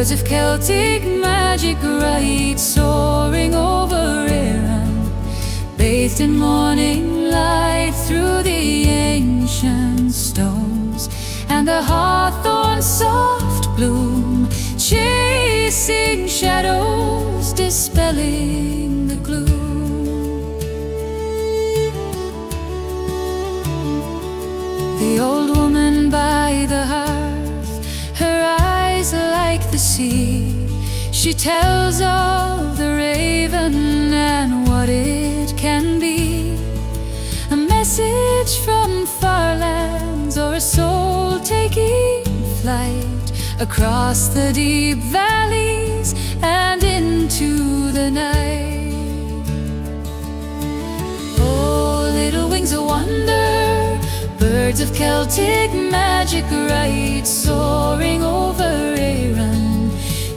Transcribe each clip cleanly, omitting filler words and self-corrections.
Birds of Celtic magic ride, soaring over Erin, bathed in morning light through the ancient stones, and the hawthorn soft bloom, chasing shadows, dispelling the gloom. The old woman by the hearth, her eyes like the sea, she tells of the raven and what it can be. A message from far lands, or a soul taking flight across the deep valleys and into the night. Oh, little wings of wonder, birds of Celtic magic ride, soaring over Erin,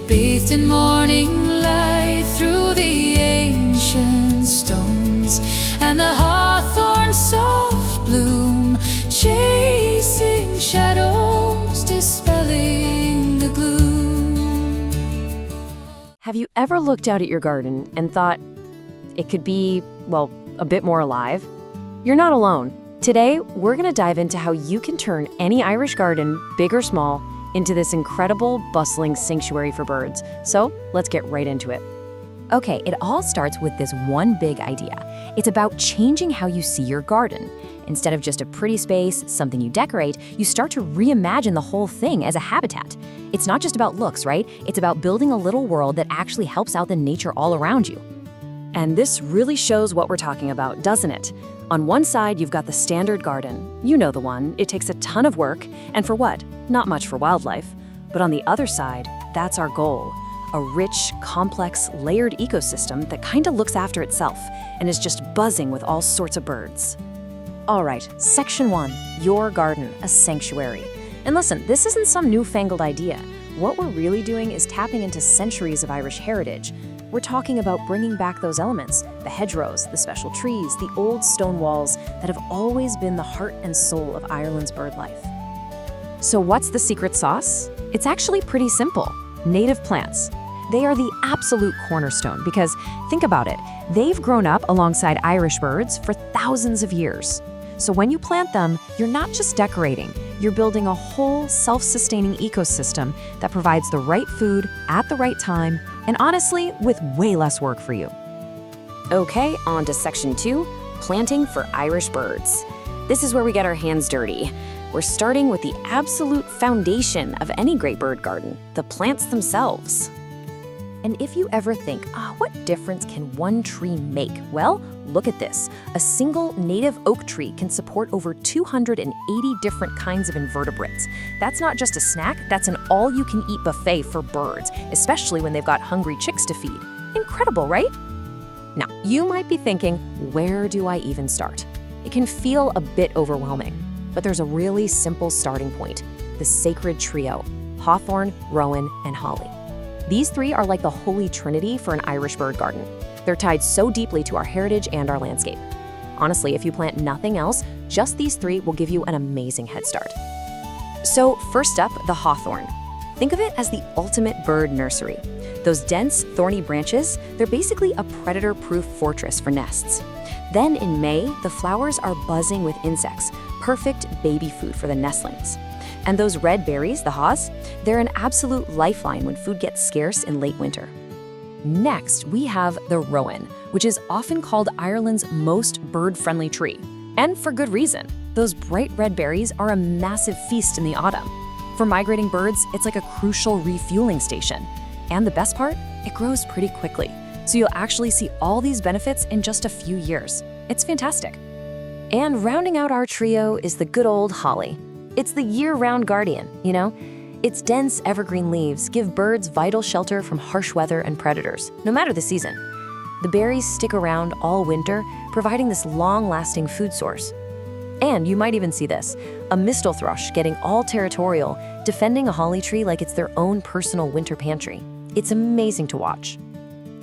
bathed in morning light through the ancient stones, and the hawthorn soft bloom, chasing shadows, dispelling the gloom. Have you ever looked out at your garden and thought it could be, well, a bit more alive? You're not alone. Today, we're going to dive into how you can turn any Irish garden, big or small, into this incredible, bustling sanctuary for birds. So let's get right into it. Okay, it all starts with this one big idea. It's about changing how you see your garden. Instead of just a pretty space, something you decorate, you start to reimagine the whole thing as a habitat. It's not just about looks, right? It's about building a little world that actually helps out the nature all around you. And this really shows what we're talking about, doesn't it? On one side, you've got the standard garden. You know the one. It takes a ton of work, and for what? Not much for wildlife. But on the other side, that's our goal. A rich, complex, layered ecosystem that kind of looks after itself and is just buzzing with all sorts of birds. All right, section 1, your garden, a sanctuary. And listen, this isn't some newfangled idea. What we're really doing is tapping into centuries of Irish heritage. We're talking about bringing back those elements, the hedgerows, the special trees, the old stone walls that have always been the heart and soul of Ireland's bird life. So what's the secret sauce? It's actually pretty simple. Native plants. They are the absolute cornerstone because, think about it, they've grown up alongside Irish birds for thousands of years. So when you plant them, you're not just decorating, you're building a whole self-sustaining ecosystem that provides the right food at the right time, and honestly, with way less work for you. Okay, on to section 2, planting for Irish birds. This is where we get our hands dirty. We're starting with the absolute foundation of any great bird garden, the plants themselves. And if you ever think, what difference can one tree make? Well, look at this. A single native oak tree can support over 280 different kinds of invertebrates. That's not just a snack, that's an all-you-can-eat buffet for birds, especially when they've got hungry chicks to feed. Incredible, right? Now, you might be thinking, where do I even start? It can feel a bit overwhelming, but there's a really simple starting point, the sacred trio, Hawthorn, Rowan, and holly. These three are like the holy trinity for an Irish bird garden. They're tied so deeply to our heritage and our landscape. Honestly, if you plant nothing else, just these three will give you an amazing head start. So first up, the hawthorn. Think of it as the ultimate bird nursery. Those dense, thorny branches, they're basically a predator-proof fortress for nests. Then in May, the flowers are buzzing with insects, perfect baby food for the nestlings. And those red berries, the haws, they're an absolute lifeline when food gets scarce in late winter. Next, we have the rowan, which is often called Ireland's most bird-friendly tree. And for good reason. Those bright red berries are a massive feast in the autumn. For migrating birds, it's like a crucial refueling station. And the best part? It grows pretty quickly. So you'll actually see all these benefits in just a few years. It's fantastic. And rounding out our trio is the good old holly. It's the year-round guardian, you know? Its dense evergreen leaves give birds vital shelter from harsh weather and predators, no matter the season. The berries stick around all winter, providing this long-lasting food source. And you might even see this, a mistle thrush getting all territorial, defending a holly tree like it's their own personal winter pantry. It's amazing to watch.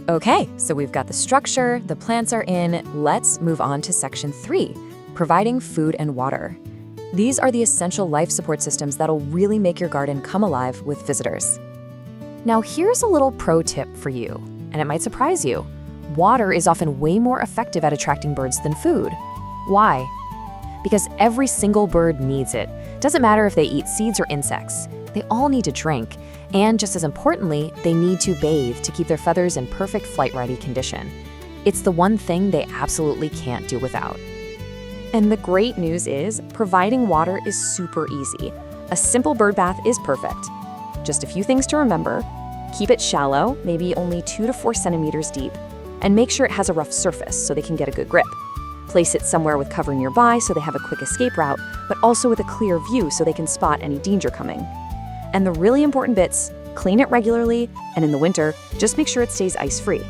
Okay, so we've got the structure, the plants are in, let's move on to section 3, providing food and water. These are the essential life support systems that'll really make your garden come alive with visitors. Now here's a little pro tip for you, and it might surprise you. Water is often way more effective at attracting birds than food. Why? Because every single bird needs it. Doesn't matter if they eat seeds or insects. They all need to drink, and just as importantly, they need to bathe to keep their feathers in perfect flight-ready condition. It's the one thing they absolutely can't do without. And the great news is, providing water is super easy. A simple bird bath is perfect. Just a few things to remember. Keep it shallow, maybe only 2 to 4 centimeters deep, and make sure it has a rough surface so they can get a good grip. Place it somewhere with cover nearby so they have a quick escape route, but also with a clear view so they can spot any danger coming. And the really important bits, clean it regularly, and in the winter, just make sure it stays ice-free.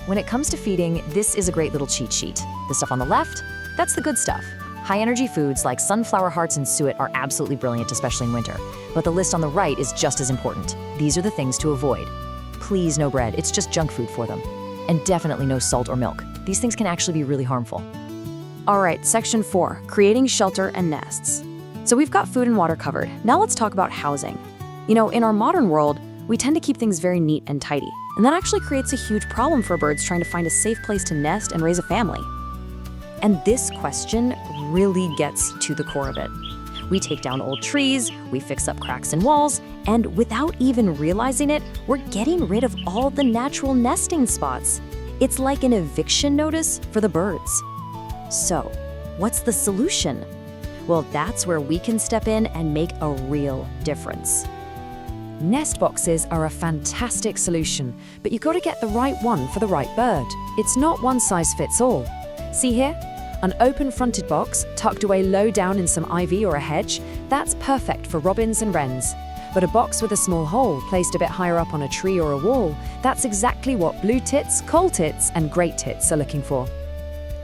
When it comes to feeding, this is a great little cheat sheet. The stuff on the left, that's the good stuff. High-energy foods like sunflower hearts and suet are absolutely brilliant, especially in winter. But the list on the right is just as important. These are the things to avoid. Please no bread, it's just junk food for them. And definitely no salt or milk. These things can actually be really harmful. All right, section 4, creating shelter and nests. So we've got food and water covered. Now let's talk about housing. You know, in our modern world, we tend to keep things very neat and tidy. And that actually creates a huge problem for birds trying to find a safe place to nest and raise a family. And this question really gets to the core of it. We take down old trees, we fix up cracks in walls, and without even realizing it, we're getting rid of all the natural nesting spots. It's like an eviction notice for the birds. So, what's the solution? Well, that's where we can step in and make a real difference. Nest boxes are a fantastic solution, but you gotta get the right one for the right bird. It's not one size fits all. See here? An open-fronted box, tucked away low down in some ivy or a hedge, that's perfect for robins and wrens. But a box with a small hole, placed a bit higher up on a tree or a wall, that's exactly what blue tits, coal tits, and great tits are looking for.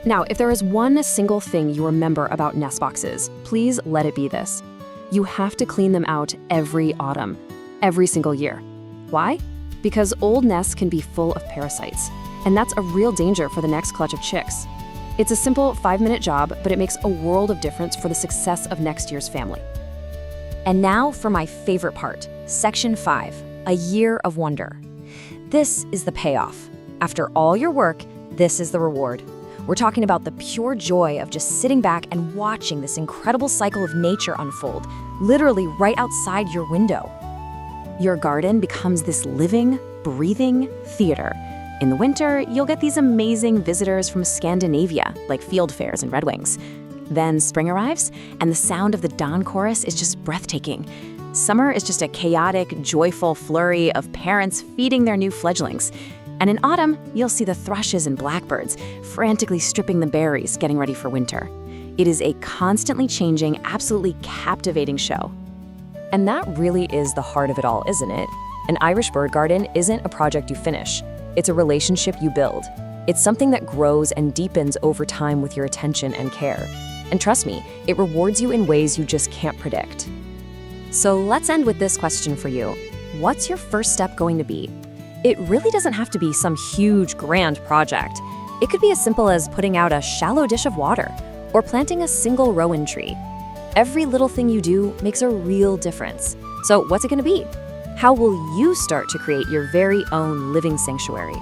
Now, if there is one single thing you remember about nest boxes, please let it be this. You have to clean them out every autumn, every single year. Why? Because old nests can be full of parasites, and that's a real danger for the next clutch of chicks. It's a simple 5-minute job, but it makes a world of difference for the success of next year's family. And now for my favorite part, section 5, a year of wonder. This is the payoff. After all your work, this is the reward. We're talking about the pure joy of just sitting back and watching this incredible cycle of nature unfold, literally right outside your window. Your garden becomes this living, breathing theater. In the winter, you'll get these amazing visitors from Scandinavia, like field fairs and redwings. Then spring arrives, and the sound of the dawn chorus is just breathtaking. Summer is just a chaotic, joyful flurry of parents feeding their new fledglings. And in autumn, you'll see the thrushes and blackbirds frantically stripping the berries, getting ready for winter. It is a constantly changing, absolutely captivating show. And that really is the heart of it all, isn't it? An Irish bird garden isn't a project you finish. It's a relationship you build. It's something that grows and deepens over time with your attention and care. And trust me, it rewards you in ways you just can't predict. So let's end with this question for you. What's your first step going to be? It really doesn't have to be some huge, grand project. It could be as simple as putting out a shallow dish of water or planting a single Rowan tree. Every little thing you do makes a real difference. So what's it going to be? How will you start to create your very own living sanctuary?